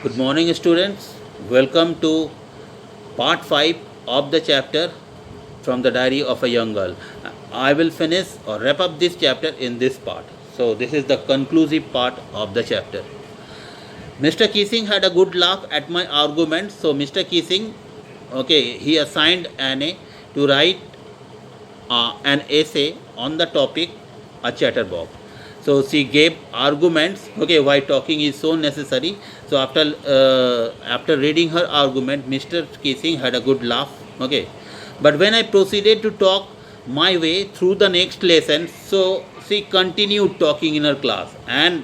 Good morning, students. Welcome to part 5 of the chapter from the Diary of a Young Girl. I will finish or wrap up this chapter in this part. So, this is the conclusive part of the chapter. Mr. Keesing had a good laugh at my argument. So, Mr. Keesing, he assigned Anne to write an essay on the topic a chatterbox. So she gave arguments. Why talking is so necessary. So after reading her argument, Mr. Keesing had a good laugh. But when I proceeded to talk my way through the next lesson, so she continued talking in her class. And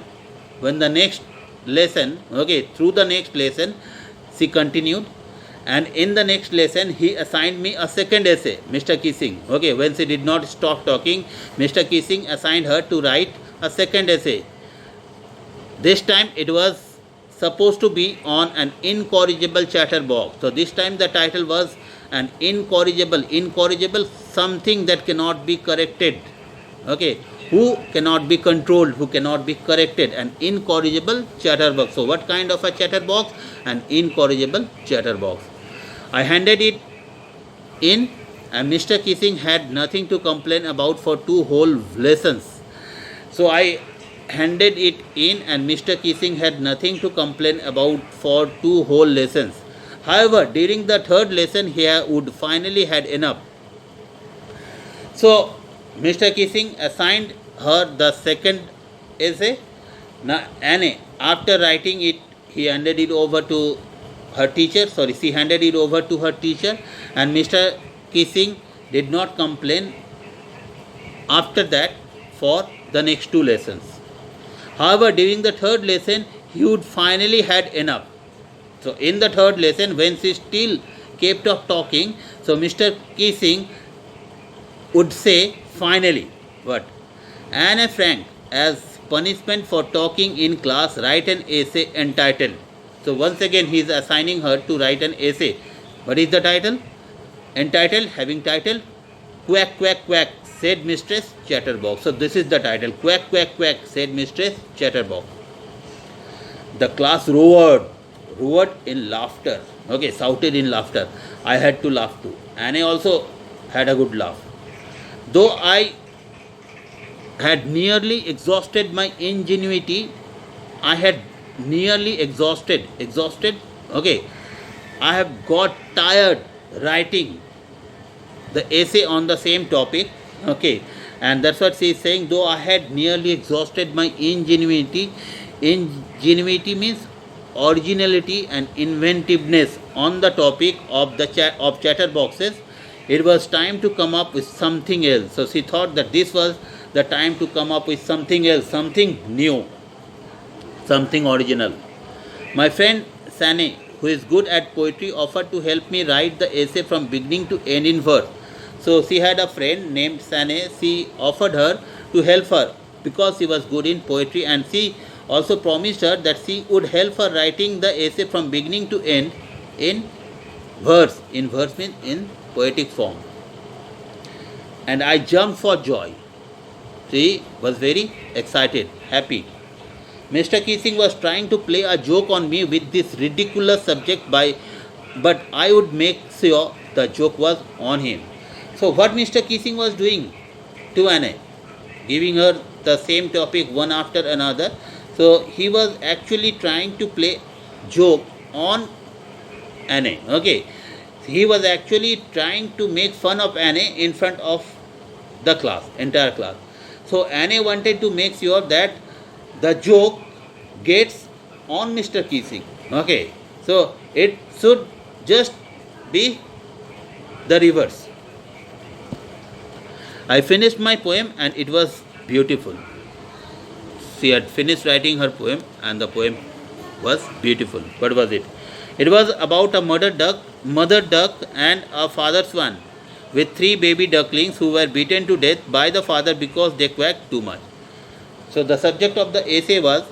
when the next lesson, through the next lesson, she continued, and in the next lesson he assigned me a second essay, Mr. Keesing. When she did not stop talking, Mr. Keesing assigned her to write a second essay. This time it was supposed to be on an incorrigible chatterbox. So this time the title was an incorrigible, something that cannot be corrected. Who cannot be controlled, who cannot be corrected, an incorrigible chatterbox. So what kind of a chatterbox? An incorrigible chatterbox. I handed it in, and Mr. Keesing had nothing to complain about for 2 whole lessons. So I handed it in, and Mr. Keesing had nothing to complain about for 2 whole lessons. However, during the 3rd lesson, he would finally had enough. So Mr. Keesing assigned her the second essay. Now Anne, after writing it, he handed it over to her teacher. She handed it over to her teacher, and Mr. Keesing did not complain after that for the next 2 lessons. However, during the 3rd lesson, he would finally had enough. So in the 3rd lesson, when she still kept on talking, so Mr. Keesing would say finally, what? Anne Frank, as punishment for talking in class, write an essay entitled. So once again he is assigning her to write an essay. What is the title? Entitled, having title, Quack Quack Quack, said Mistress Chatterbox. So this is the title, Quack Quack Quack, said Mistress Chatterbox. The class roared in laughter. Shouted in laughter. I had to laugh too. Anne also had a good laugh. Though I had nearly exhausted my ingenuity, I had nearly exhausted. I have got tired writing the essay on the same topic. And that's what she is saying. Though I had nearly exhausted my ingenuity means originality and inventiveness on the topic of the chatterboxes, it was time to come up with something else. So she thought that this was the time to come up with something else, something new, something original. My friend Sane, who is good at poetry, offered to help me write the essay from beginning to end in verse. So she had a friend named Sane. She offered her to help her because she was good in poetry, and she also promised her that she would help her writing the essay from beginning to end in verse. In verse means in poetic form. And I jumped for joy. She was very excited, happy. Mr. Keesing was trying to play a joke on me with this ridiculous subject, but I would make sure the joke was on him. So what Mr. Keesing was doing to Anne, giving her the same topic one after another. So he was actually trying to play joke on Anne. He was actually trying to make fun of Anne in front of the class, entire class. So Anne wanted to make sure that the joke gets on Mr. Keesing. So it should just be the reverse. I finished my poem and it was beautiful. She had finished writing her poem and the poem was beautiful. What was it? It was about a mother duck and a father swan with 3 baby ducklings who were beaten to death by the father because they quacked too much. So the subject of the essay was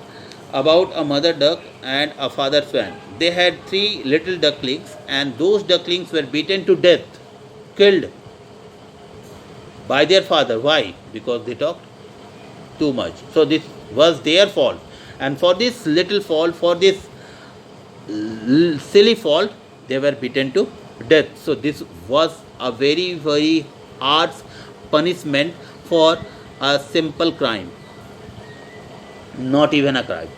about a mother duck and a father swan. They had 3 little ducklings, and those ducklings were beaten to death, killed by their father. Why? Because they talked too much. So this was their fault. And for this little fault, for this silly fault, they were beaten to death. So this was a very, very harsh punishment for a simple crime, not even a crime.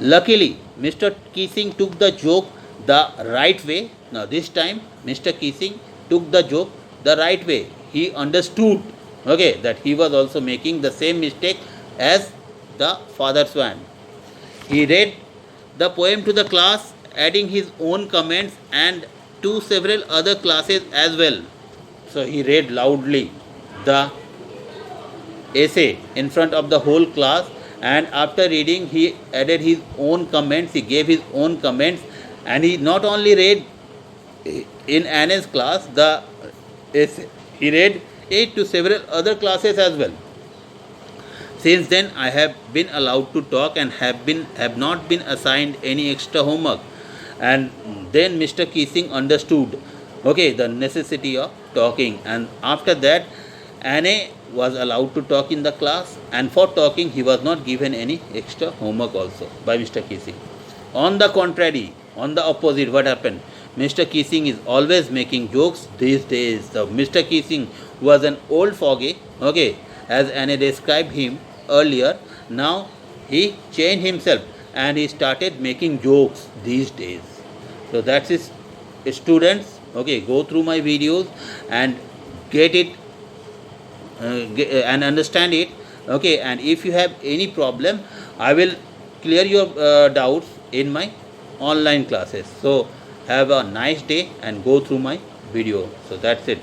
Luckily, Mr. Keesing took the joke the right way. Now, this time, Mr. Keesing took the joke the right way. He understood, okay, that he was also making the same mistake as the father swan. He read the poem to the class, adding his own comments and to several other classes as well. So he read loudly the essay in front of the whole class, and after reading he added his own comments, he gave his own comments, and he not only read in Anna's class the essay, he read it to several other classes as well. Since then, I have been allowed to talk and have not been assigned any extra homework. And then Mr. Keesing understood, okay, the necessity of talking. And after that, Anne was allowed to talk in the class, and for talking, he was not given any extra homework also by Mr. Keesing. On the contrary, on the opposite, what happened? Mr. Keesing is always making jokes these days. So Mr. Keesing was an old fogey, okay, as Anne described him earlier. Now he changed himself and he started making jokes these days. So that's his students. Okay, go through my videos and get it and understand it. Okay, and if you have any problem, I will clear your doubts in my online classes. So have a nice day and go through my video. So that's it.